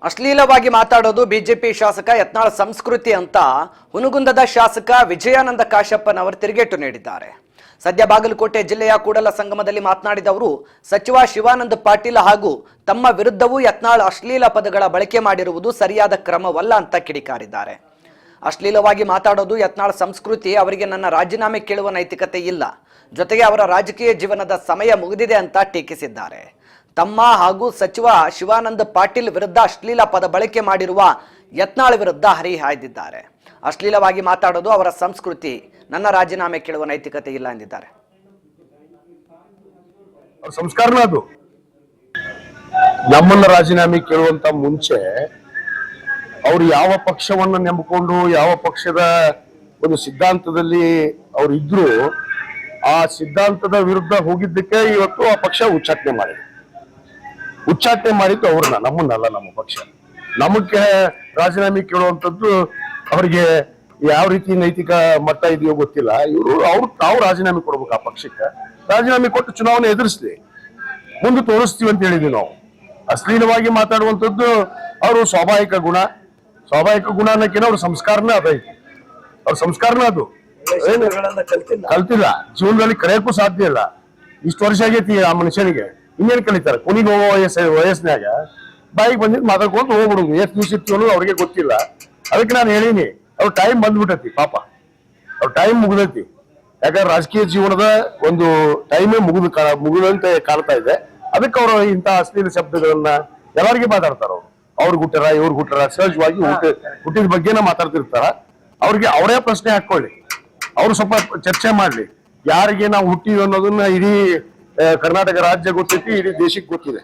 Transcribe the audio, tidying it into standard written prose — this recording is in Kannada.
ಅಶ್ಲೀಲವಾಗಿ ಮಾತಾಡೋದು ಬಿಜೆಪಿ ಶಾಸಕ ಯತ್ನಾಳ್ ಸಂಸ್ಕೃತಿ ಅಂತ ಹುನಗುಂದದ ಶಾಸಕ ವಿಜಯಾನಂದ ಕಾಶಪ್ಪನವರು ತಿರುಗೇಟು ನೀಡಿದ್ದಾರೆ. ಸದ್ಯ ಬಾಗಲಕೋಟೆ ಜಿಲ್ಲೆಯ ಕೂಡಲ ಸಂಗಮದಲ್ಲಿ ಮಾತನಾಡಿದ ಅವರು ಸಚಿವ ಶಿವಾನಂದ ಪಾಟೀಲ್ ಹಾಗೂ ತಮ್ಮ ವಿರುದ್ಧವೂ ಯತ್ನಾಳ್ ಅಶ್ಲೀಲ ಪದಗಳ ಬಳಕೆ ಮಾಡಿರುವುದು ಸರಿಯಾದ ಕ್ರಮವಲ್ಲ ಅಂತ ಕಿಡಿಕಾರಿದ್ದಾರೆ. ಅಶ್ಲೀಲವಾಗಿ ಮಾತಾಡೋದು ಯತ್ನಾಳ್ ಸಂಸ್ಕೃತಿ, ಅವರಿಗೆ ನನ್ನ ರಾಜೀನಾಮೆ ಕೇಳುವ ನೈತಿಕತೆ ಇಲ್ಲ, ಜೊತೆಗೆ ಅವರ ರಾಜಕೀಯ ಜೀವನದ ಸಮಯ ಮುಗಿದಿದೆ ಅಂತ ಟೀಕಿಸಿದ್ದಾರೆ. ತಮ್ಮ ಹಾಗೂ ಸಚಿವ ಶಿವಾನಂದ ಪಾಟೀಲ್ ವಿರುದ್ಧ ಅಶ್ಲೀಲ ಪದ ಬಳಕೆ ಮಾಡಿರುವ ಯತ್ನಾಳ್ ವಿರುದ್ಧ ಹರಿಹಾಯ್ದಿದ್ದಾರೆ. ಅಶ್ಲೀಲವಾಗಿ ಮಾತಾಡೋದು ಅವರ ಸಂಸ್ಕೃತಿ, ನನ್ನ ರಾಜೀನಾಮೆ ಕೇಳುವ ನೈತಿಕತೆ ಇಲ್ಲ ಎಂದಿದ್ದಾರೆ. ಸಂಸ್ಕಾರನ ಅದು ನಮ್ಮನ್ನ ರಾಜೀನಾಮೆ ಕೇಳುವಂತ ಮುಂಚೆ ಅವ್ರು ಯಾವ ಪಕ್ಷವನ್ನ ನಂಬಿಕೊಂಡು ಯಾವ ಪಕ್ಷದ ಒಂದು ಸಿದ್ಧಾಂತದಲ್ಲಿ ಅವ್ರು ಇದ್ರು ಆ ಸಿದ್ಧಾಂತದ ವಿರುದ್ಧ ಹೋಗಿದ್ದಕ್ಕೆ ಇವತ್ತು ಆ ಪಕ್ಷ ಉಚ್ಚಾಟನೆ ಮಾಡಿದ್ದು ಅವ್ರನ್ನ, ನಮ್ಮನ್ನಲ್ಲ. ನಮ್ಮ ಪಕ್ಷ ನಮಗೆ ರಾಜೀನಾಮೆ ಕೇಳುವಂಥದ್ದು ಅವರಿಗೆ ಯಾವ ರೀತಿ ನೈತಿಕ ಮಟ್ಟ ಇದೆಯೋ ಗೊತ್ತಿಲ್ಲ. ತಾವು ರಾಜೀನಾಮೆ ಕೊಡ್ಬೇಕು. ಆ ಪಕ್ಷಕ್ಕೆ ರಾಜೀನಾಮೆ ಕೊಟ್ಟು ಚುನಾವಣೆ ಎದುರಿಸ್ಲಿ, ಮುಂದೆ ತೋರಿಸ್ತೀವಿ ಅಂತ ಹೇಳಿದ್ವಿ ನಾವು. ಅಶ್ಲೀಲವಾಗಿ ಮಾತಾಡುವಂಥದ್ದು ಅವರು ಸ್ವಾಭಾವಿಕ ಗುಣ ಅನ್ನೋಕಿನ ಅವ್ರ ಸಂಸ್ಕಾರನೇ ಅದೈತಿ. ಅವ್ರ ಸಂಸ್ಕಾರನೇ ಅದು ಕಲ್ತಿಲ್ಲ, ಜೀವನದಲ್ಲಿ ಕಲಿಯಕ್ಕೂ ಸಾಧ್ಯ ಇಲ್ಲ. ಇಷ್ಟು ವರ್ಷ ಆಗೈತಿ ಆ ಮನುಷ್ಯನಿಗೆ, ಇನ್ನೇನು ಕಲಿತಾರೆ? ಕೊನೆಗೆ ಹೋಗೋ ವಯಸ್ಸಿನಾಗ ಬಾಯಿಗೆ ಬಂದಿದ್ದು ಮಾತಾಡ್ಕೊಂಡು ಹೋಗ್ಬಿಡುದು. ಎಷ್ಟು ದಿವಸ ಇತ್ತು ಅನ್ನೋದು ಅವ್ರಿಗೆ ಗೊತ್ತಿಲ್ಲ. ಅದಕ್ಕೆ ನಾನು ಹೇಳಿನಿ, ಅವ್ರ ಟೈಮ್ ಬಂದ್ಬಿಟ್ಟೈತಿ. ಪಾಪ ಅವ್ರ ಟೈಮ್ ಮುಗಿದೈತಿ. ಯಾಕಂದ್ರೆ ರಾಜಕೀಯ ಜೀವನದ ಒಂದು ಟೈಮೇ ಮುಗಿದಂತೆ ಕಾಣ್ತಾ ಇದೆ. ಅದಕ್ಕೆ ಅವರು ಇಂಥ ಅಶ್ಲೀಲ ಶಬ್ದಗಳನ್ನ ಎಲ್ಲರಿಗೆ ಮಾತಾಡ್ತಾರ. ಅವ್ರಿಗೆ ಹುಟ್ಟಾರ, ಇವ್ರಿಗೆ ಹುಟ್ಟಾರ, ಸಹಜವಾಗಿ ಹುಟ್ಟಿದ ಬಗ್ಗೆನ ಮಾತಾಡ್ತಿರ್ತಾರ. ಅವ್ರಿಗೆ ಅವರೇ ಪ್ರಶ್ನೆ ಹಾಕೊಳ್ಳಿ, ಅವ್ರು ಸ್ವಲ್ಪ ಚರ್ಚೆ ಮಾಡ್ಲಿ. ಯಾರಿಗೆ ನಾವು ಹುಟ್ಟಿವಿ ಅನ್ನೋದನ್ನ ಇಡೀ ಕರ್ನಾಟಕ ರಾಜ್ಯ ಗೊತ್ತೈತಿ, ಇಡೀ ದೇಶಕ್ಕೆ ಗೊತ್ತಿದೆ.